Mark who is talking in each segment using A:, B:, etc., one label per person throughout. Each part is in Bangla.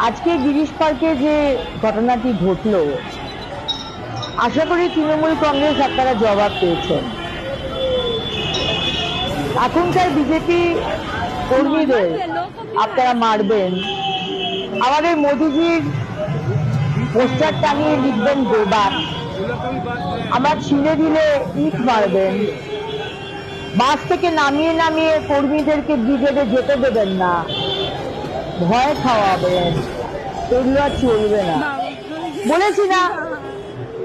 A: আজকে গিরিশ পার্কে যে ঘটনাটি ঘটল, আশা করি তৃণমূল কংগ্রেস আপনারা জবাব পেয়েছেন। এখনকার বিজেপি কর্মীদের আপনারা মারবেন, আমাদের মোদিজির পোস্টার টানিয়ে লিখবেন গোবার, আমরা ছিঁড়ে দিলে ইট মারবেন, বাস থেকে নামিয়ে নামিয়ে কর্মীদেরকে ব্রিগেডে যেতে দেবেন না, ভয় খাওয়াবেন, এগুলো আর চলবে না। বলেছি না,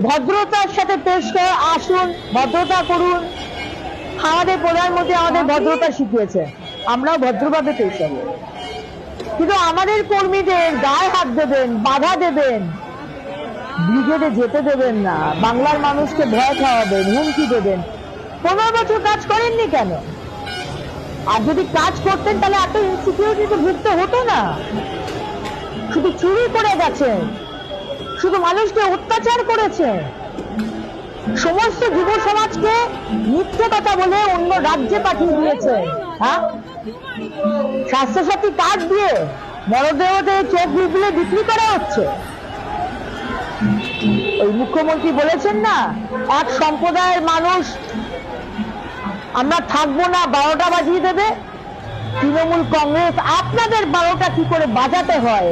A: ভদ্রতার সাথে পেশ করে আসুন, ভদ্রতা করুন। আমাদের প্রধানমন্ত্রী আমাদের ভদ্রতা শিখিয়েছে, আমরাও ভদ্রভাবে পেশ হবো। কিন্তু আমাদের কর্মীদের গায়ে হাত দেবেন, বাধা দেবেন, ব্রিগেডে যেতে দেবেন না, বাংলার মানুষকে ভয় খাওয়াবেন, হুমকি দেবেন। 15 বছর কাজ করেননি কেন? আর যদি কাজ করতেন তাহলে এত ইনসিকিউরিটিতে ভুগতে হতো না। শুধু চুরি করে গেছেন, শুধু মানুষকে অত্যাচার করেছে, সমস্ত যুব সমাজকে মিথ্যে কথা বলে অন্য রাজ্যে পাঠিয়ে দিয়েছে। হ্যাঁ, স্বাস্থ্যসাথী কার্ড দিয়ে মরদেহতে চোখ বিবলে বিক্রি করা হচ্ছে। ওই মুখ্যমন্ত্রী বলেছেন না, এক সম্প্রদায়ের মানুষ আমরা থাকবো না, 12টা বাজিয়ে দেবে। তৃণমূল কংগ্রেস আপনাদের 12টা কি করে বাজাতে হয়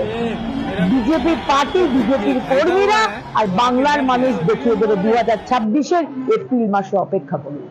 A: বিজেপির পার্টি, বিজেপির কর্মীরা আর বাংলার মানুষ দেখিয়ে দেবে 2026-এর এপ্রিল মাসে। অপেক্ষা করুন।